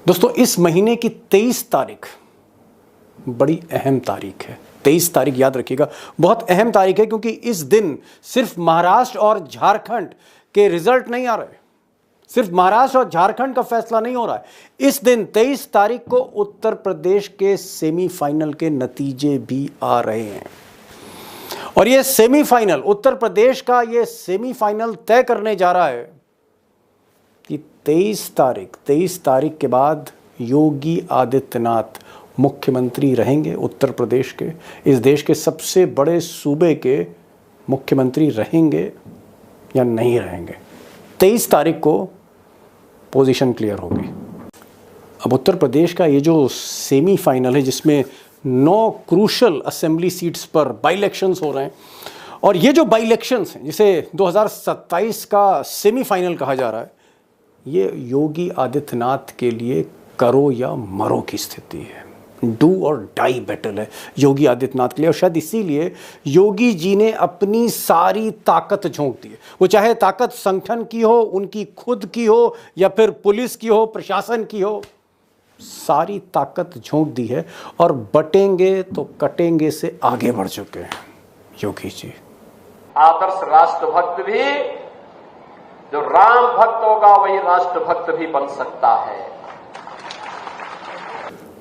दोस्तों, इस महीने की 23 तारीख बड़ी अहम तारीख है। 23 तारीख याद रखिएगा, बहुत अहम तारीख है, क्योंकि इस दिन सिर्फ महाराष्ट्र और झारखंड के रिजल्ट नहीं आ रहे, सिर्फ महाराष्ट्र और झारखंड का फैसला नहीं हो रहा है। इस दिन 23 तारीख को उत्तर प्रदेश के सेमीफाइनल के नतीजे भी आ रहे हैं। और ये सेमीफाइनल, उत्तर प्रदेश का ये सेमीफाइनल तय करने जा रहा है कि 23 तारीख के बाद योगी आदित्यनाथ मुख्यमंत्री रहेंगे उत्तर प्रदेश के, इस देश के सबसे बड़े सूबे के मुख्यमंत्री रहेंगे या नहीं रहेंगे। 23 तारीख को पोजीशन क्लियर होगी। अब उत्तर प्रदेश का ये जो सेमीफाइनल है, जिसमें 9 क्रूशल असेंबली सीट्स पर बाई इलेक्शंस हो रहे हैं, और ये जो बाई इलेक्शंस हैं, जिसे 2027 का सेमीफाइनल कहा जा रहा है, ये योगी आदित्यनाथ के लिए करो या मरो की स्थिति है। डू और डाई बैटल है योगी आदित्यनाथ के लिए। और शायद इसीलिए योगी जी ने अपनी सारी ताकत झोंक दी है। वो चाहे ताकत संगठन की हो, उनकी खुद की हो, या फिर पुलिस की हो, प्रशासन की हो, सारी ताकत झोंक दी है और बटेंगे तो कटेंगे से आगे बढ़ चुके हैं योगी जी। आदर्श राष्ट्रभक्त भी, जो राम भक्त होगा वही राष्ट्रभक्त भी बन सकता है।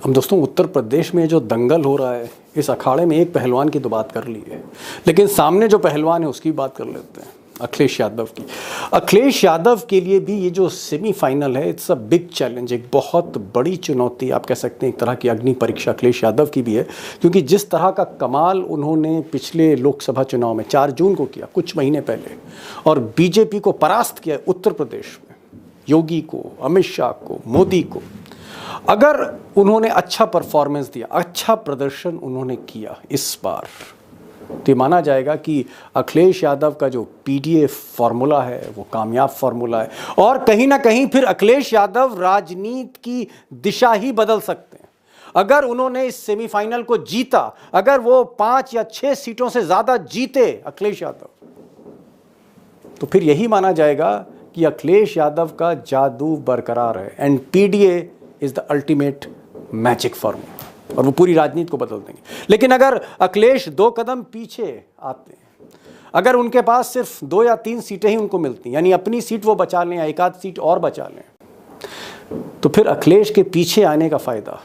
हम दोस्तों, उत्तर प्रदेश में जो दंगल हो रहा है, इस अखाड़े में एक पहलवान की तो बात कर ली है, लेकिन सामने जो पहलवान है उसकी बात कर लेते हैं, अखिलेश यादव की। अखिलेश यादव के लिए भी ये जो सेमीफाइनल है, इट्स अ बिग चैलेंज, एक बहुत बड़ी चुनौती आप कह सकते हैं, एक तरह की अग्नि परीक्षा अखिलेश यादव की भी है। क्योंकि जिस तरह का कमाल उन्होंने पिछले लोकसभा चुनाव में 4 जून को किया, कुछ महीने पहले, और बीजेपी को परास्त किया उत्तर प्रदेश में, योगी को, अमित शाह को, मोदी को, अगर उन्होंने अच्छा परफॉर्मेंस दिया, अच्छा प्रदर्शन उन्होंने किया इस बार, तो ये माना जाएगा कि अखिलेश यादव का जो पीडीए फॉर्मूला है वो कामयाब फॉर्मूला है। और कहीं ना कहीं फिर अखिलेश यादव राजनीति की दिशा ही बदल सकते हैं। अगर उन्होंने इस सेमीफाइनल को जीता, अगर वो 5 या 6 सीटों से ज्यादा जीते अखिलेश यादव, तो फिर यही माना जाएगा कि अखिलेश यादव का जादू बरकरार है, and PDA is the ultimate magic formula, और वो पूरी राजनीति को बदल देंगे। लेकिन अगर अखिलेश 2 कदम पीछे आते हैं, अगर उनके पास सिर्फ 2 या 3 सीटें ही उनको मिलती, यानी अपनी सीट वो बचा लें या एक आध सीट और बचा लें, तो फिर अखिलेश के पीछे आने का फायदा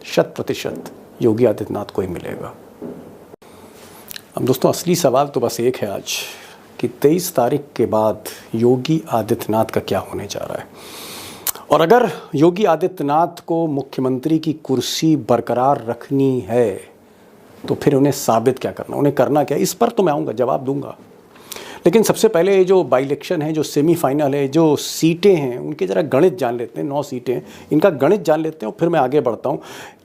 100% योगी आदित्यनाथ को ही मिलेगा। अब दोस्तों, असली सवाल तो बस एक है आज, कि 23 तारीख के बाद योगी आदित्यनाथ का क्या होने जा रहा है। और अगर योगी आदित्यनाथ को मुख्यमंत्री की कुर्सी बरकरार रखनी है, तो फिर उन्हें साबित क्या करना, उन्हें करना क्या, इस पर तो मैं आऊँगा, जवाब दूंगा। लेकिन सबसे पहले ये जो बाई इलेक्शन है, जो सेमीफाइनल है, जो सीटें हैं, उनके ज़रा गणित जान लेते हैं। 9 सीटें हैं, इनका गणित जान लेते हैं और फिर मैं आगे बढ़ता हूँ।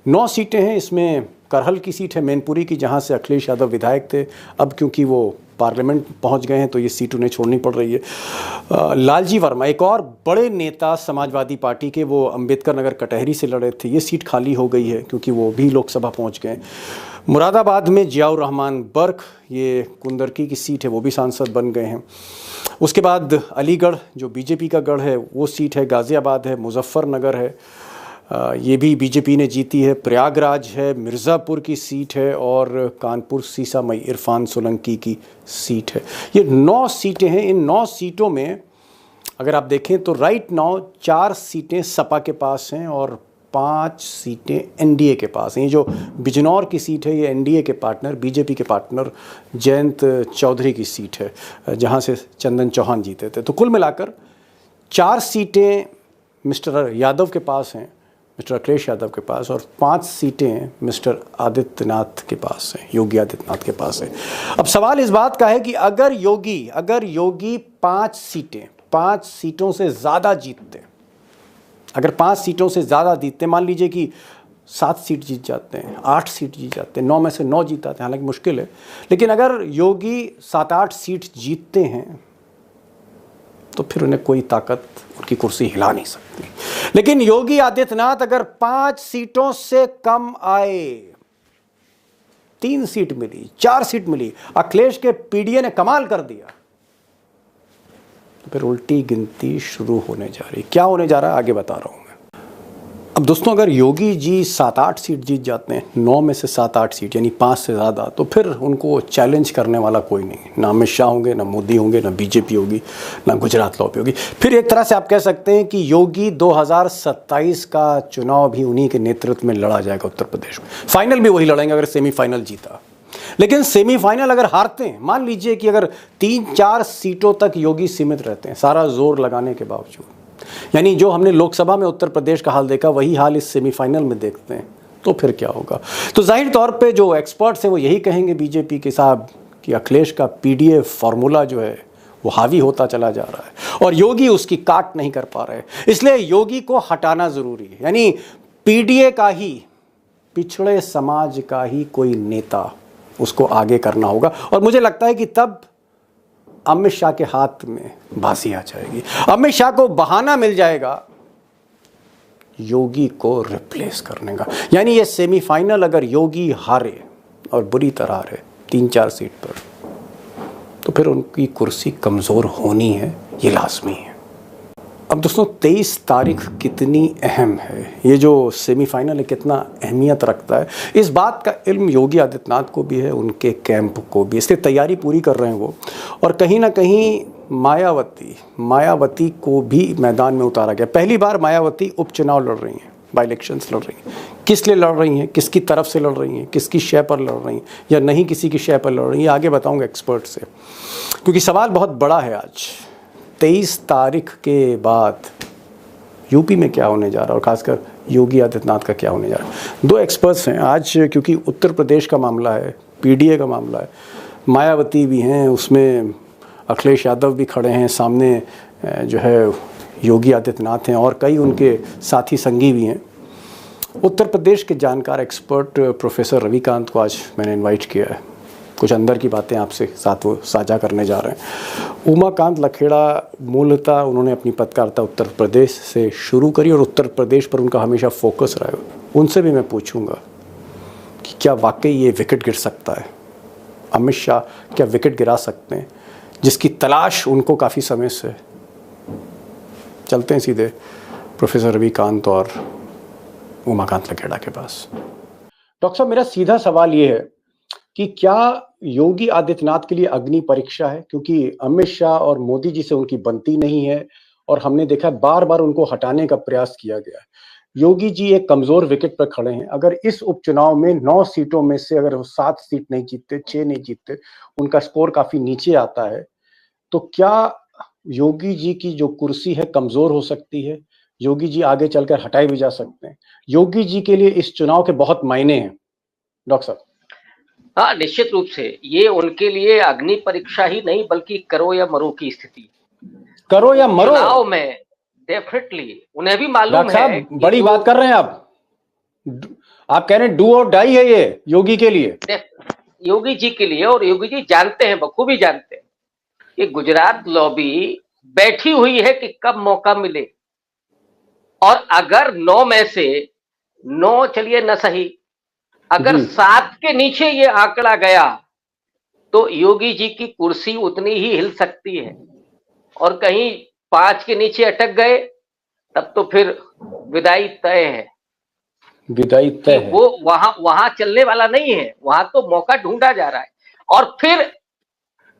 9 सीटें हैं, इसमें करहल की सीट है मैनपुरी की, जहाँ से अखिलेश यादव विधायक थे। अब क्योंकि वो पार्लियामेंट पहुंच गए हैं तो ये सीट उन्हें छोड़नी पड़ रही है। लालजी वर्मा, एक और बड़े नेता समाजवादी पार्टी के, वो अंबेडकर नगर कटहरी से लड़े थे, ये सीट खाली हो गई है क्योंकि वो भी लोकसभा पहुंच गए। मुरादाबाद में जियाउर रहमान बर्क, ये कुंदरकी की सीट है, वो भी सांसद बन गए हैं। उसके बाद अलीगढ़, जो बीजेपी का गढ़ है, वो सीट है। गाज़ियाबाद है, मुजफ्फरनगर है, ये भी बीजेपी ने जीती है। प्रयागराज है, मिर्ज़ापुर की सीट है, और कानपुर सीसामई इरफान सोलंकी की सीट है। ये 9 सीटें हैं। इन 9 सीटों में अगर आप देखें तो राइट नाउ 4 सीटें सपा के पास हैं और 5 सीटें एनडीए के पास हैं। ये जो बिजनौर की सीट है, ये एनडीए के पार्टनर, बीजेपी के पार्टनर जयंत चौधरी की सीट है, जहाँ से चंदन चौहान जीते थे। तो कुल मिलाकर 4 सीटें मिस्टर यादव के पास हैं, मिस्टर अखिलेश यादव के पास, और 5 सीटें मिस्टर आदित्यनाथ के पास हैं, योगी आदित्यनाथ के पास है। अब सवाल इस बात का है कि अगर योगी 5 सीटों से ज़्यादा जीतते, अगर 5 सीटों से ज़्यादा जीतते, मान लीजिए कि 7 सीट जीत जाते हैं, 8 सीट जीत जाते हैं, 9 में से 9 जीत जाते हैं, हालांकि मुश्किल है, लेकिन अगर योगी 7-8 सीट जीतते हैं तो फिर उन्हें कोई ताकत उनकी कुर्सी हिला नहीं सकती। लेकिन योगी आदित्यनाथ अगर 5 सीटों से कम आए, 3 सीट मिली, 4 सीट मिली, अखिलेश के पीडीए ने कमाल कर दिया, तो फिर उल्टी गिनती शुरू होने जा रही। क्या होने जा रहा है आगे बता रहा हूं मैं। अब दोस्तों, अगर योगी जी 7-8 सीट जीत जाते हैं, 9 में से 7-8 सीट यानी 5 से ज़्यादा, तो फिर उनको चैलेंज करने वाला कोई नहीं, ना अमित शाह होंगे, ना मोदी होंगे, ना बीजेपी होगी, ना गुजरात लॉबी होगी। फिर एक तरह से आप कह सकते हैं कि योगी 2027 का चुनाव भी उन्हीं के नेतृत्व में लड़ा जाएगा उत्तर प्रदेश में। फाइनल भी वही लड़ेंगे अगर सेमीफाइनल जीता। लेकिन सेमीफाइनल अगर हारते हैं, मान लीजिए कि अगर 3-4 सीटों तक योगी सीमित रहते हैं सारा जोर लगाने के बावजूद, यानी जो हमने लोकसभा में उत्तर प्रदेश का हाल देखा वही हाल इस सेमीफाइनल में देखते हैं, तो फिर क्या होगा? तो जाहिर तौर पे जो एक्सपर्ट्स हैं वो यही कहेंगे बीजेपी के साहब कि अखिलेश का पीडीएफ फार्मूला जो है वो हावी होता चला जा रहा है और योगी उसकी काट नहीं कर पा रहे, इसलिए योगी को हटाना ज़रूरी है। यानी पीडीए का ही, पिछड़े समाज का ही कोई नेता उसको आगे करना होगा और मुझे लगता है कि तब अमित शाह के हाथ में बाजी आ जाएगी। अमित शाह को बहाना मिल जाएगा योगी को रिप्लेस करने का। यानी ये सेमीफाइनल अगर योगी हारे और बुरी तरह हारे 3-4 सीट पर, तो फिर उनकी कुर्सी कमज़ोर होनी है, ये लाजमी है। अब दोस्तों 23 तारीख कितनी अहम है, ये जो सेमीफाइनल है कितना अहमियत रखता है, इस बात का इल्म योगी आदित्यनाथ को भी है, उनके कैंप को भी, इसलिए तैयारी पूरी कर रहे हैं वो। और कहीं ना कहीं मायावती को भी मैदान में उतारा गया। पहली बार मायावती उपचुनाव लड़ रही हैं, बाई इलेक्शंस लड़ रही हैं। किस लिए लड़ रही हैं, किसकी तरफ से लड़ रही हैं, किसकी शय पर लड़ रही हैं या नहीं किसी की शय पर लड़ रही हैं, आगे बताऊँगा एक्सपर्ट से, क्योंकि सवाल बहुत बड़ा है। आज 23 तारीख के बाद यूपी में क्या होने जा रहा है और खासकर योगी आदित्यनाथ का क्या होने जा रहा है। 2 एक्सपर्ट्स हैं आज, क्योंकि उत्तर प्रदेश का मामला है, पीडीए का मामला है, मायावती भी हैं, उसमें अखिलेश यादव भी खड़े हैं सामने, जो है योगी आदित्यनाथ हैं और कई उनके साथी संगी भी हैं। उत्तर प्रदेश के जानकार एक्सपर्ट प्रोफेसर रविकांत को आज मैंने इन्वाइट किया है, कुछ अंदर की बातें आपसे साथ वो साझा करने जा रहे हैं। उमाकांत लखेड़ा मूलतः उन्होंने अपनी पत्रकारिता उत्तर प्रदेश से शुरू करी और उत्तर प्रदेश पर उनका हमेशा फोकस रहा है। उनसे भी मैं पूछूंगा कि क्या वाकई ये विकेट गिर सकता है, अमित शाह क्या विकेट गिरा सकते हैं, जिसकी तलाश उनको काफ़ी समय से। चलते हैं सीधे प्रोफेसर रविकांत और उमाकांत लखेड़ा के पास। डॉक्टर साहब, मेरा सीधा सवाल ये है कि क्या योगी आदित्यनाथ के लिए अग्नि परीक्षा है, क्योंकि अमित शाह और मोदी जी से उनकी बनती नहीं है और हमने देखा बार बार उनको हटाने का प्रयास किया गया है। योगी जी एक कमजोर विकेट पर खड़े हैं। अगर इस उपचुनाव में 9 सीटों में से अगर वो 7 सीट नहीं जीतते, 6 नहीं जीतते, उनका स्कोर काफी नीचे आता है, तो क्या योगी जी की जो कुर्सी है कमजोर हो सकती है? योगी जी आगे चलकर हटाए भी जा सकते हैं। योगी जी के लिए इस चुनाव के बहुत मायने हैं डॉक्टर साहब। हाँ, निश्चित रूप से ये उनके लिए अग्नि परीक्षा ही नहीं बल्कि करो या मरो की स्थिति। करो या मरो चुनाव में डेफिनेटली उन्हें भी मालूम है। बड़ी बात कर रहे हैं आप कह रहे हैं डू और डाई है ये योगी के लिए, योगी जी के लिए। और योगी जी जानते हैं, बखूबी जानते हैं कि गुजरात लॉबी बैठी हुई है कि कब मौका मिले, और अगर 9 में से 9 चलिए न सही, अगर 7 के नीचे ये आंकड़ा गया तो योगी जी की कुर्सी उतनी ही हिल सकती है, और कहीं 5 के नीचे अटक गए तब तो फिर विदाई तय है। विदाई तय है, वो वहां चलने वाला नहीं है, वहां तो मौका ढूंढा जा रहा है। और फिर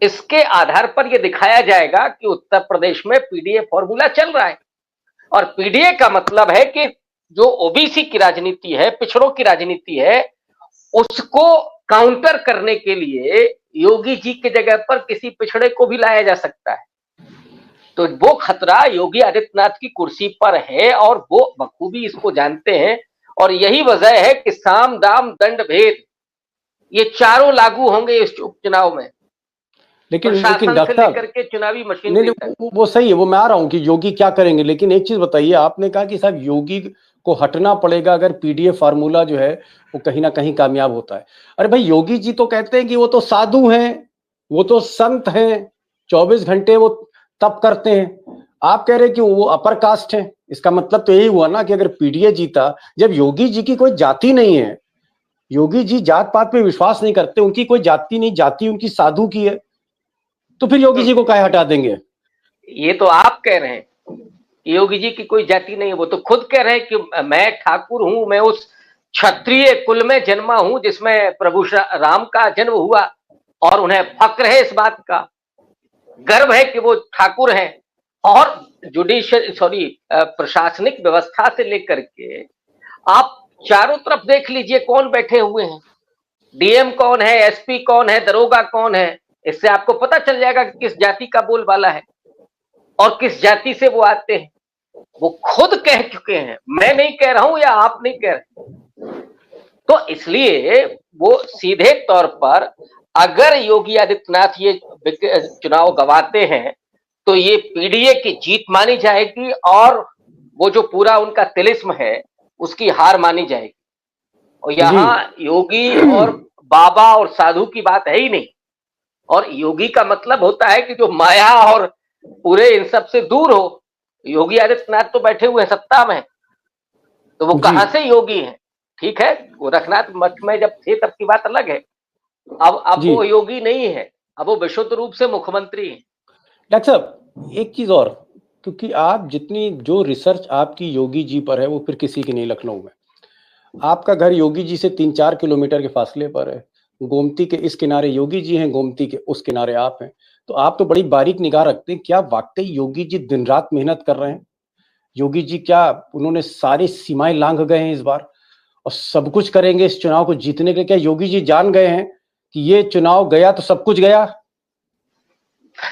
इसके आधार पर यह दिखाया जाएगा कि उत्तर प्रदेश में पीडीए फॉर्मूला चल रहा है, और पीडीए का मतलब है कि जो ओबीसी की राजनीति है, पिछड़ों की राजनीति है, उसको काउंटर करने के लिए योगी जी की जगह पर किसी पिछड़े को भी लाया जा सकता है। तो वो खतरा योगी आदित्यनाथ की कुर्सी पर है और वो बखूबी इसको जानते हैं, और यही वजह है कि साम दाम दंड भेद ये चारों लागू होंगे इस उपचुनाव में। लेकिन डॉक्टर लेकर के चुनावी मशीन वो सही है, वो मैं आ रहा हूं कि योगी क्या करेंगे। लेकिन एक चीज बताइए, आपने कहा कि साहब योगी को हटना पड़ेगा अगर पीडीए फार्मूला जो है वो कहीं ना कहीं कामयाब होता है। अरे भाई, योगी जी तो कहते हैं कि वो तो साधु हैं, वो तो संत हैं, 24 घंटे वो तप करते हैं। आप कह रहे हैं कि वो अपर कास्ट है। इसका मतलब तो यही हुआ ना कि अगर पीडीए जीता, जब योगी जी की कोई जाति नहीं है, योगी जी जात पात पे विश्वास नहीं करते, उनकी कोई जाति नहीं, जाति उनकी साधु की है, तो फिर योगी जी को काहे हटा देंगे? ये तो आप कह रहे हैं योगी जी की कोई जाति नहीं है। वो तो खुद कह रहे हैं कि मैं ठाकुर हूं, मैं उस क्षत्रिय कुल में जन्मा हूं जिसमें प्रभु राम का जन्म हुआ, और उन्हें फक्र है इस बात का, गर्व है कि वो ठाकुर हैं। और प्रशासनिक व्यवस्था से लेकर के आप चारों तरफ देख लीजिए कौन बैठे हुए हैं, डीएम कौन है, एसपी कौन है, दरोगा कौन है, इससे आपको पता चल जाएगा कि किस जाति का बोलबाला है और किस जाति से वो आते हैं। वो खुद कह चुके हैं, मैं नहीं कह रहा हूं या आप नहीं कह रहे। तो इसलिए वो सीधे तौर पर अगर योगी आदित्यनाथ ये चुनाव गंवाते हैं तो ये पीडीए की जीत मानी जाएगी और वो जो पूरा उनका तिलिस्म है उसकी हार मानी जाएगी। और यहाँ योगी और बाबा और साधु की बात है ही नहीं। और योगी का मतलब होता है कि जो माया और पूरे इन सब से दूर हो। योगी आदित्यनाथ तो बैठे हुए हैं सत्ता में, तो वो कहां से योगी हैं? ठीक है, गोरखनाथ मठ में जब थे तब की बात अलग है। अब वो योगी नहीं है, अब वो विशुद्ध रूप से मुख्यमंत्री है। डॉक्टर साहब एक चीज और, क्योंकि आप जितनी जो रिसर्च आपकी योगी जी पर है वो फिर किसी की नहीं लखनऊ में। आपका घर योगी जी से 3-4 किलोमीटर के फासले पर है। गोमती के इस किनारे योगी जी हैं, गोमती के उस किनारे आप हैं। तो आप तो बड़ी बारीक निगाह रखते हैं। क्या वाकई योगी जी दिन रात मेहनत कर रहे हैं? योगी जी क्या उन्होंने सारी सीमाएं लांघ गए हैं इस बार और सब कुछ करेंगे इस चुनाव को जीतने के लिए? क्या योगी जी जान गए हैं कि ये चुनाव गया तो सब कुछ गया?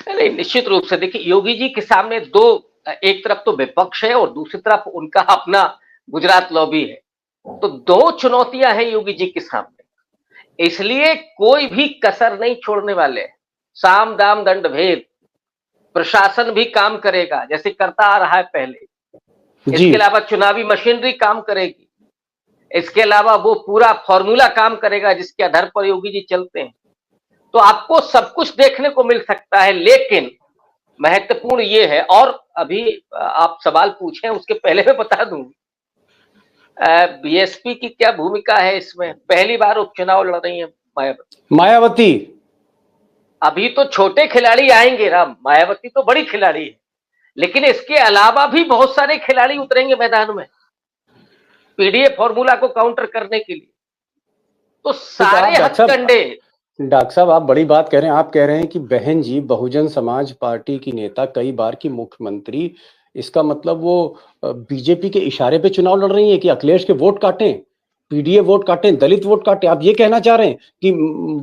नहीं, निश्चित रूप से देखिए योगी जी के सामने दो, एक तरफ तो विपक्ष है और दूसरी तरफ उनका अपना गुजरात लॉबी है। तो दो चुनौतियां हैं योगी जी के सामने, इसलिए कोई भी कसर नहीं छोड़ने वाले। साम दाम दंड भेद, प्रशासन भी काम करेगा जैसे करता आ रहा है पहले। इसके अलावा चुनावी मशीनरी काम करेगी, इसके अलावा वो पूरा फॉर्मूला काम करेगा जिसके आधार पर योगी जी चलते हैं। तो आपको सब कुछ देखने को मिल सकता है, लेकिन महत्वपूर्ण ये है। और अभी आप सवाल पूछे उसके पहले मैं बता दूं बीएसपी की क्या भूमिका है इसमें। पहली बार उपचुनाव लड़ रही है मायावती। अभी तो छोटे खिलाड़ी आएंगे ना, मायावती तो बड़ी खिलाड़ी है, लेकिन इसके अलावा भी बहुत सारे खिलाड़ी उतरेंगे मैदान में पीडीए फॉर्मूला को काउंटर करने के लिए। तो सारे हथकंडे। डॉक्टर साहब आप बड़ी बात कह रहे हैं। आप कह रहे हैं कि बहन जी बहुजन समाज पार्टी की नेता, कई बार की मुख्यमंत्री, इसका मतलब वो बीजेपी के इशारे पे चुनाव लड़ रही है कि अखिलेश के वोट काटें, पीडीए वोट काटें, दलित वोट काटें। आप ये कहना चाह रहे हैं कि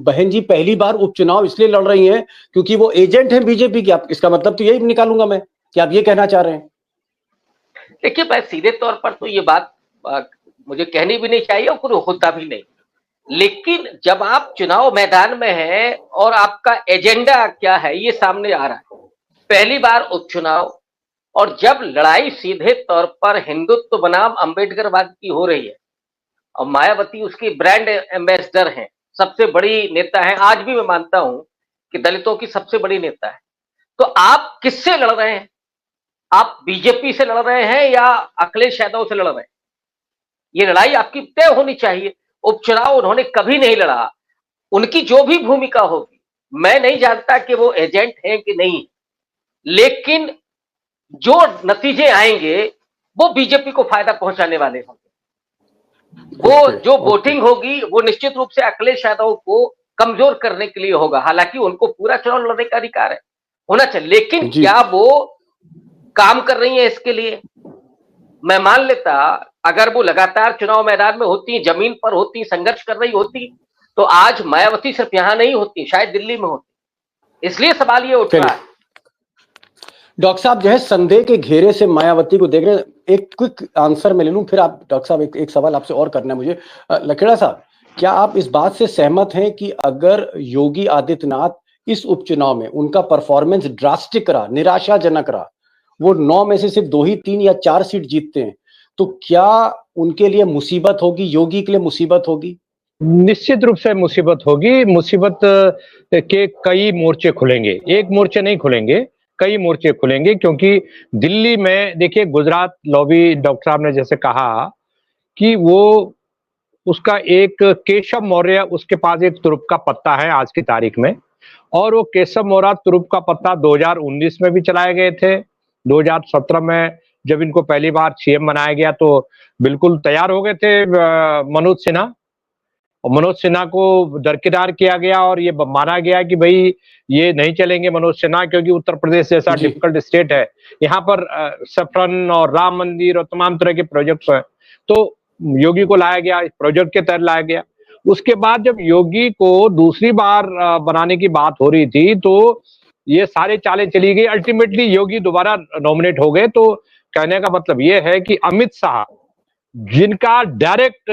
बहन जी पहली बार उपचुनाव इसलिए लड़ रही हैं क्योंकि वो एजेंट है बीजेपी की? आप इसका मतलब तो यही निकालूंगा मैं कि आप ये कहना चाह रहे हैं। देखिए मैं सीधे तौर पर तो ये बात मुझे कहनी भी नहीं चाहिए और कुछ होता भी नहीं, लेकिन जब आप चुनाव मैदान में हैं और आपका एजेंडा क्या है ये सामने आ रहा है। पहली बार उपचुनाव, और जब लड़ाई सीधे तौर पर हिंदुत्व बनाम अंबेडकरवाद की हो रही है और मायावती उसकी ब्रांड एम्बेसडर हैं, सबसे बड़ी नेता है, आज भी मैं मानता हूं कि दलितों की सबसे बड़ी नेता है। तो आप किससे लड़ रहे हैं? आप बीजेपी से लड़ रहे हैं या अखिलेश यादव से लड़ रहे हैं? ये लड़ाई आपकी तय होनी चाहिए। उपचुनाव उन्होंने कभी नहीं लड़ा। उनकी जो भी भूमिका होगी, मैं नहीं जानता कि वो एजेंट हैं कि नहीं, लेकिन जो नतीजे आएंगे वो बीजेपी को फायदा पहुंचाने वाले होंगे। वो जो वोटिंग होगी वो निश्चित रूप से अखिलेश यादव को कमजोर करने के लिए होगा। हालांकि उनको पूरा चुनाव लड़ने का अधिकार है, होना चाहिए, लेकिन क्या वो काम कर रही है इसके लिए? मैं मान लेता अगर वो लगातार चुनाव मैदान में होती, जमीन पर होती, संघर्ष कर रही होती, तो आज मायावती सिर्फ यहां नहीं होती, शायद दिल्ली में होती। इसलिए सवाल ये उठ रहा है। डॉक्टर साहब जो है संदेह के घेरे से मायावती को देख रहे हैं। एक क्विक आंसर मैं ले लूं, फिर आप डॉक्टर साहब एक सवाल आपसे और करना है मुझे। लखेड़ा साहब, क्या आप इस बात से सहमत हैं कि अगर योगी आदित्यनाथ इस उपचुनाव में उनका परफॉर्मेंस ड्रास्टिक रहा, निराशाजनक रहा, वो 9 में से सिर्फ 2 ही 3 या 4 सीट जीतते हैं, तो क्या उनके लिए मुसीबत होगी, योगी के लिए मुसीबत होगी? निश्चित रूप से मुसीबत होगी। मुसीबत के कई मोर्चे खुलेंगे, एक मोर्चे नहीं खुलेंगे, कई मोर्चे खुलेंगे। क्योंकि दिल्ली में देखिए गुजरात लॉबी, डॉक्टर साहब ने जैसे कहा कि वो उसका एक केशव मौर्य, उसके पास एक तुरुप का पत्ता है आज की तारीख में, और वो केशव मौर्य तुरुप का पत्ता 2019 में भी चलाए गए थे, 2017 में जब इनको पहली बार सीएम बनाया गया तो बिल्कुल तैयार हो गए थे मनोज सिन्हा, और मनोज सिन्हा को दरकिनार किया गया और ये माना गया कि भाई ये नहीं चलेंगे मनोज सिन्हा, क्योंकि उत्तर प्रदेश जैसा जी। डिफिकल्ट स्टेट है, यहाँ पर सफरन और राम मंदिर और तमाम तरह के प्रोजेक्ट्स हैं, तो योगी को लाया गया, प्रोजेक्ट के तहत लाया गया। उसके बाद जब योगी को दूसरी बार बनाने की बात हो रही थी तो ये सारे चालें चली गई, अल्टीमेटली योगी दोबारा नॉमिनेट हो गए। तो कहने का मतलब ये है कि अमित शाह, जिनका डायरेक्ट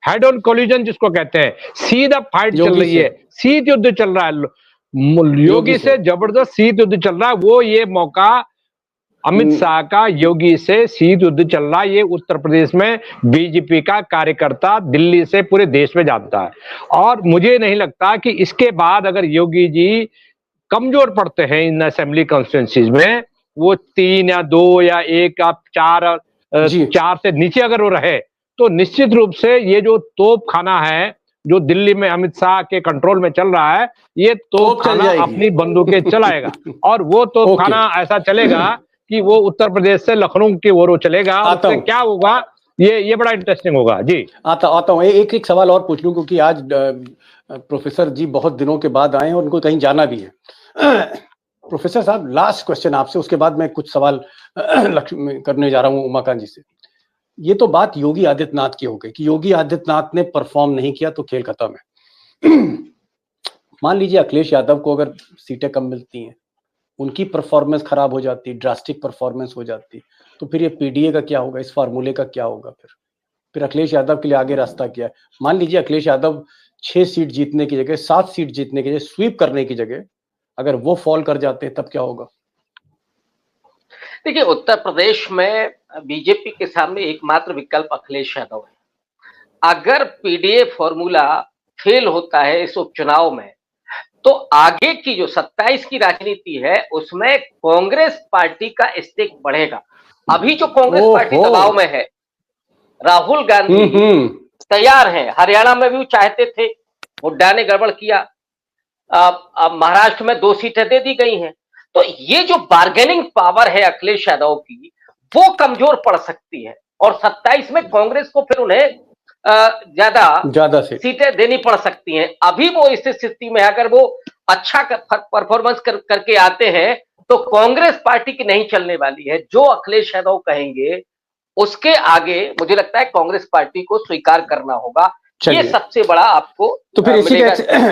हेड ऑन कोलिजन जिसको कहते हैं, सीधा फाइट चल रही है, शीत युद्ध चल रहा है, योगी से जबरदस्त शीत युद्ध चल रहा है, वो ये मौका अमित शाह का योगी से शीत युद्ध चल रहा है, ये उत्तर प्रदेश में बीजेपी का कार्यकर्ता दिल्ली से पूरे देश में जानता है। और मुझे नहीं लगता कि इसके बाद अगर योगी जी कमजोर पड़ते हैं इन असेंबली कॉन्स्टिट्यूंसीज में, वो 3 या 2 या 1 या 4 से नीचे अगर वो रहे, तो निश्चित रूप से ये जो तोप खाना है जो दिल्ली में अमित शाह के कंट्रोल में चल रहा है, ये तोप खाना अपनी बंदूकें चलाएगा, और वो तोप खाना ऐसा चलेगा कि वो उत्तर प्रदेश से लखनऊ की ओर चलेगा। उससे क्या होगा, ये बड़ा इंटरेस्टिंग होगा। जी आता हूँ, एक सवाल और पूछ लूं, क्योंकि आज प्रोफेसर जी बहुत दिनों के बाद आए हैं और उनको कहीं जाना भी है। प्रोफेसर साहब, लास्ट क्वेश्चन आपसे, उसके बाद मैं कुछ सवाल करने जा रहा हूँ उमाकांत जी से। ये तो बात योगी आदित्यनाथ की हो गई कि योगी आदित्यनाथ ने परफॉर्म नहीं किया तो खेल खत्म है। मान लीजिए अखिलेश यादव को अगर सीटें कम मिलती हैं, उनकी परफॉर्मेंस खराब हो जाती, ड्रास्टिक परफॉर्मेंस हो जाती, तो फिर ये पीडीए का क्या होगा, इस फार्मूले का क्या होगा? फिर अखिलेश यादव के लिए आगे रास्ता क्या है? मान लीजिए अखिलेश यादव 6 सीट जीतने की जगह, 7 सीट जीतने की जगह, स्वीप करने की जगह अगर वो फॉल कर जाते हैं, तब क्या होगा? देखिए, उत्तर प्रदेश में बीजेपी के सामने एकमात्र विकल्प अखिलेश यादव है। अगर पीडीए फॉर्मूला फेल होता है इस उपचुनाव में, तो आगे की जो 27 की राजनीति है उसमें कांग्रेस पार्टी का स्टेक बढ़ेगा। अभी जो कांग्रेस पार्टी दबाव में है, राहुल गांधी तैयार हैं, हरियाणा में भी वो चाहते थे, हुड्डा ने गड़बड़ किया, अब महाराष्ट्र में 2 सीटें दे दी गई हैं, तो ये जो बार्गेनिंग पावर है अखिलेश यादव की, वो कमजोर पड़ सकती है, और 27 में कांग्रेस को फिर उन्हें ज्यादा सीटें देनी पड़ सकती हैं। अभी वो इस स्थिति में अगर वो अच्छा परफॉर्मेंस करके आते हैं तो कांग्रेस पार्टी की नहीं चलने वाली है। जो अखिलेश यादव कहेंगे उसके आगे मुझे लगता है कांग्रेस पार्टी को स्वीकार करना होगा। ये सबसे बड़ा आपको तो फिर इसी का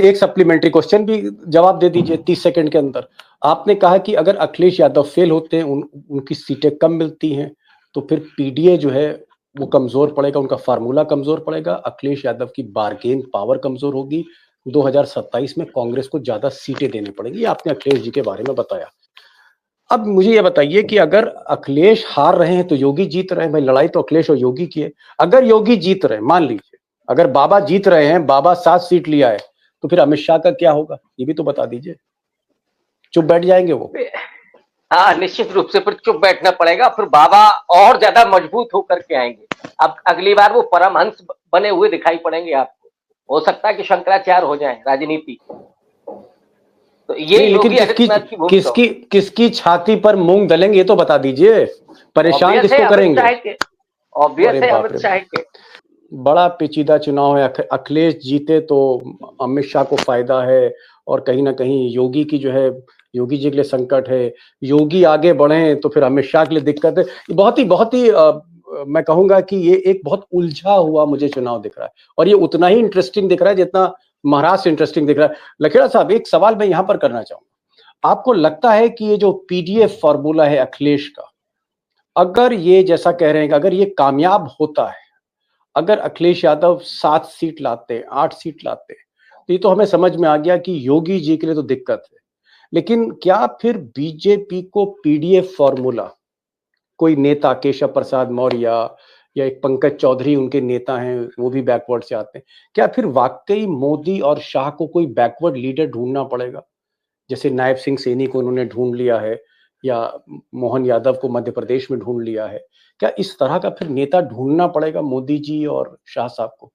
एक सप्लीमेंट्री क्वेश्चन भी जवाब दे दीजिए 30 सेकंड के अंदर। आपने कहा कि अगर अखिलेश यादव फेल होते हैं, उनकी सीटें कम मिलती हैं, तो फिर पीडीए जो है वो कमजोर पड़ेगा, उनका फार्मूला कमजोर पड़ेगा, अखिलेश यादव की बार्गेन पावर कमजोर होगी, 2027 में कांग्रेस को ज्यादा सीटें देनी पड़ेंगी। आपने अखिलेश जी के बारे में बताया। अब मुझे ये बताइए कि अगर अखिलेश हार रहे हैं तो योगी जीत रहे हैं, भाई लड़ाई तो अखिलेश और योगी की है। अगर योगी जीत रहे हैं, मान लीजिए अगर बाबा जीत रहे हैं, बाबा 7 सीट लिया है, तो फिर अमित शाह का क्या होगा, ये भी तो बता दीजिए। चुप बैठ जाएंगे वो? हाँ, निश्चित रूप से फिर चुप बैठना पड़ेगा, फिर बाबा और ज्यादा मजबूत होकर के आएंगे। अब अगली बार वो परमहंस बने हुए दिखाई पड़ेंगे आपको, हो सकता है कि शंकराचार्य हो जाएं राजनीति। तो ये लेकिन किसकी छाती पर मूंग दलेंगे ये तो बता दीजिए, परेशान किसको करेंगे? ऑब्वियस है अमित शाह के। बड़ा पेचीदा चुनाव है। अखिलेश जीते तो अमित शाह को फायदा है, और कहीं ना कहीं योगी की जो है, योगी जी के लिए संकट है। योगी आगे बढ़े तो फिर अमित शाह के लिए दिक्कत है। बहुत ही मैं कहूंगा कि ये एक बहुत उलझा हुआ मुझे चुनाव दिख रहा है, और ये उतना ही इंटरेस्टिंग दिख रहा है जितना महाराष्ट्र इंटरेस्टिंग दिख रहा है। लखेड़ा साहब, एक सवाल मैं यहां पर करना चाहूंगा। आपको लगता है कि ये जो पीडीएफ फॉर्मूला है अखिलेश का, अगर ये जैसा कह रहे हैं कि अगर ये कामयाब होता है, अगर अखिलेश यादव 7 सीट लाते, 8 सीट लाते, तो ये तो हमें समझ में आ गया कि योगी जी के लिए तो दिक्कत है। लेकिन क्या फिर बीजेपी को पीडीएफ फॉर्मूला, कोई नेता केशव प्रसाद मौर्य या एक पंकज चौधरी उनके नेता हैं, वो भी बैकवर्ड से आते हैं, क्या फिर वाकई मोदी और शाह को कोई बैकवर्ड लीडर ढूंढना पड़ेगा? जैसे नायब सिंह सैनी को उन्होंने ढूंढ लिया है, या मोहन यादव को मध्य प्रदेश में ढूंढ लिया है, क्या इस तरह का फिर नेता ढूंढना पड़ेगा मोदी जी और शाह साहब को?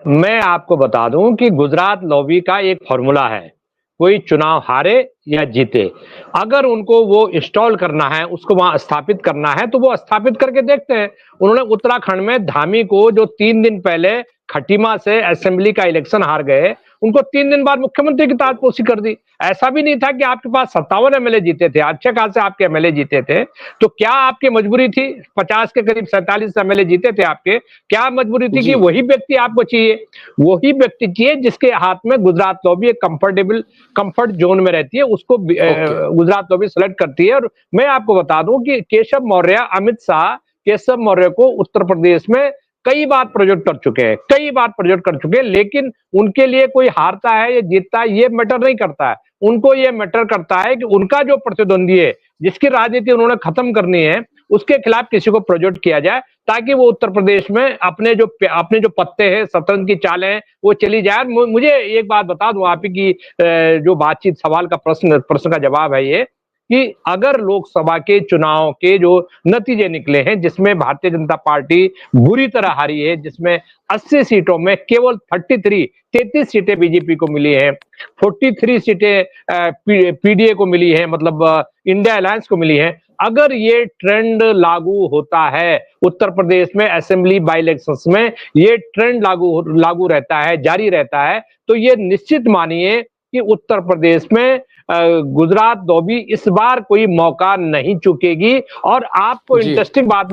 मैं आपको बता दूं कि गुजरात लॉबी का एक फॉर्मूला है कोई चुनाव हारे या जीते, अगर उनको वो इंस्टॉल करना है, उसको वहां स्थापित करना है, तो वो स्थापित करके देखते हैं। उन्होंने उत्तराखंड में धामी को, जो 3 दिन पहले खटीमा से असेंबली का इलेक्शन हार गए, उनको 3 दिन बाद मुख्यमंत्री की ताजपोशी कर दी। ऐसा भी नहीं था कि आपके पास 57 एमएलए जीते थे, अच्छे खासे आपके एमएलए जीते थे, तो क्या आपकी मजबूरी थी? 50 के करीब 47 एमएलए जीते थे आपके, क्या मजबूरी थी कि वही व्यक्ति आपको चाहिए? वही व्यक्ति चाहिए जिसके हाथ में गुजरात लॉबी एक कंफर्ट जोन में रहती है, उसको गुजरात लॉबी सेलेक्ट करती है। और मैं आपको बता दूं कि केशव मौर्य, अमित शाह केशव मौर्य को उत्तर प्रदेश में कई बार प्रोजेक्ट कर चुके हैं, लेकिन उनके लिए कोई हारता है या जीतता है ये मैटर नहीं करता है। उनको ये मैटर करता है कि उनका जो प्रतिद्वंदी है, जिसकी राजनीति उन्होंने खत्म करनी है, उसके खिलाफ किसी को प्रोजेक्ट किया जाए, ताकि वो उत्तर प्रदेश में अपने जो पत्ते हैं, शतरंज की चालें हैं, वो चली जाए। मुझे एक बात बता दूं, आप ही की जो बातचीत, सवाल का प्रश्न का जवाब है ये, कि अगर लोकसभा के चुनाव के जो नतीजे निकले हैं, जिसमें भारतीय जनता पार्टी बुरी तरह हारी है, जिसमें 80 सीटों में केवल 33 सीटें बीजेपी को मिली हैं, 43 सीटें पीडीए को मिली हैं, मतलब इंडिया अलायंस को मिली हैं। अगर ये ट्रेंड लागू होता है उत्तर प्रदेश में असेंबली बाई इलेक्शंस में, ये ट्रेंड लागू रहता है, जारी रहता है, तो ये निश्चित मानिए कि उत्तर प्रदेश में गुजरात लॉबी इस बार कोई मौका नहीं चुकेगी। और आपको इंटरेस्टिंग बात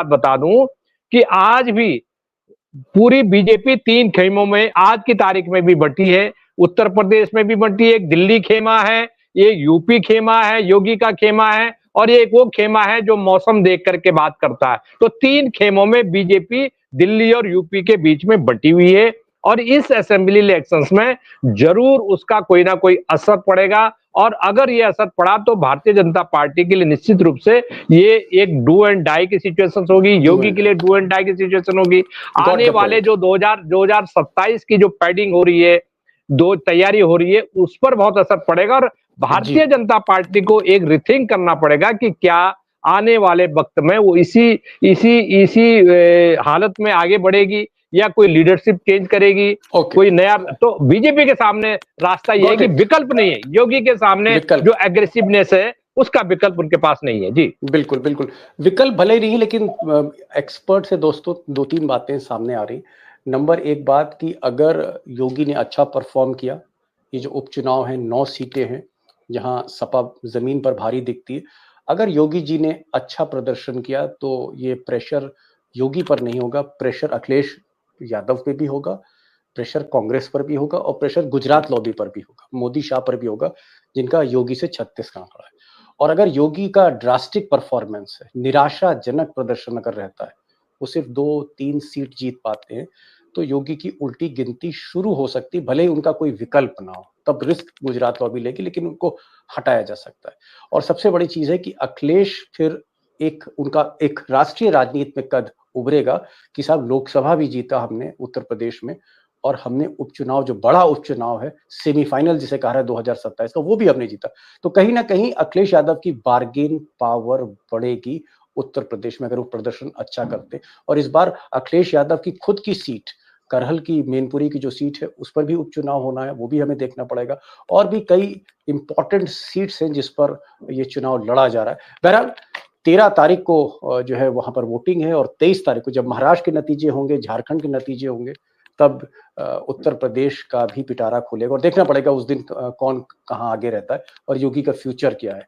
बता दूं कि आज भी पूरी बीजेपी 3 खेमों में आज की तारीख में भी बंटी है। उत्तर प्रदेश में भी बंटी है, एक दिल्ली खेमा है, ये यूपी खेमा है, योगी का खेमा है, और ये एक वो खेमा है जो मौसम देख करके बात करता है। तो 3 खेमों में बीजेपी दिल्ली और यूपी के बीच में बंटी हुई है, और इस असेंबली इलेक्शंस में जरूर उसका कोई ना कोई असर पड़ेगा। और अगर ये असर पड़ा तो भारतीय जनता पार्टी के लिए निश्चित रूप से ये एक डू एंड डाई की सिचुएशन होगी, योगी के लिए डू एंड डाई की सिचुएशन होगी। आने वाले जो 2027 की जो पैडिंग हो रही है, तैयारी हो रही है, उस पर बहुत असर पड़ेगा। और भारतीय जनता पार्टी को एक रिथिंक करना पड़ेगा कि क्या आने वाले वक्त में वो इसी हालत में आगे बढ़ेगी, या कोई लीडरशिप चेंज करेगी, कोई नया। तो बीजेपी के सामने रास्ता ये है कि विकल्प नहीं है, योगी के सामने जो एग्रेसिवनेस है उसका विकल्प उनके पास नहीं है। जी बिल्कुल बिल्कुल, विकल्प भले ही नहीं, लेकिन एक्सपर्ट से दोस्तों 2-3 बातें सामने आ रही। नंबर 1 बात कि अगर योगी ने अच्छा परफॉर्म किया, ये जो उपचुनाव है 9 सीटें हैं जहां सपा जमीन पर भारी दिखती है, अगर योगी जी ने अच्छा प्रदर्शन किया तो ये प्रेशर योगी पर नहीं होगा, प्रेशर अखिलेश यादव पे भी होगा, प्रेशर कांग्रेस पर भी होगा, और प्रेशर गुजरात लॉबी पर भी होगा, मोदी शाह पर भी होगा, जिनका योगी से 36 का आंकड़ा है। और अगर योगी का ड्रास्टिक परफॉर्मेंस है, निराशाजनक प्रदर्शन अगर रहता है, वो सिर्फ 2-3 सीट जीत पाते हैं, तो योगी की उल्टी गिनती शुरू हो सकती है, भले ही उनका कोई विकल्प ना हो, तब रिस्क गुजरात लॉबी लेगी, लेकिन उनको हटाया जा सकता है। और सबसे बड़ी चीज है कि अखिलेश फिर उनका एक राष्ट्रीय राजनीति में कद उभरेगा कि साहब लोकसभा भी जीता हमने उत्तर प्रदेश में, और हमने उपचुनाव, जो बड़ा उपचुनाव है, सेमीफाइनल जिसे कहा है 2027 का, वो भी हमने जीता। तो कहीं ना कहीं अखिलेश यादव की बार्गेन पावर बढ़ेगी उत्तर प्रदेश में अगर वो प्रदर्शन अच्छा करते। और इस बार अखिलेश यादव की खुद की सीट, करहल की, मैनपुरी की जो सीट है, उस पर भी उपचुनाव होना है, वो भी हमें देखना पड़ेगा। और भी कई इंपॉर्टेंट सीट्स हैं जिस पर ये चुनाव लड़ा जा रहा है। बहरहाल 13 तारीख को जो है वहां पर वोटिंग है, और 23 तारीख को जब महाराष्ट्र के नतीजे होंगे, झारखंड के नतीजे होंगे, तब उत्तर प्रदेश का भी पिटारा खुलेगा, और देखना पड़ेगा उस दिन कौन कहां आगे रहता है और योगी का फ्यूचर क्या है।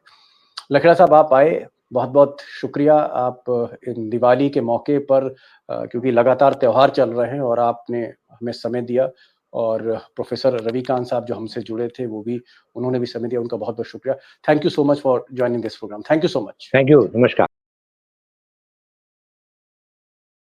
लखेड़ा साहब, आप आए, बहुत बहुत शुक्रिया। आप इन दिवाली के मौके पर, क्योंकि लगातार त्योहार चल रहे हैं, और आपने हमें समय दिया, और प्रोफेसर रविकांत साहब जो हमसे जुड़े थे वो भी, उन्होंने भी समय दिया, उनका बहुत बहुत शुक्रिया। Thank you so much for joining this programme. Thank you so much. Thank you, नमस्कार।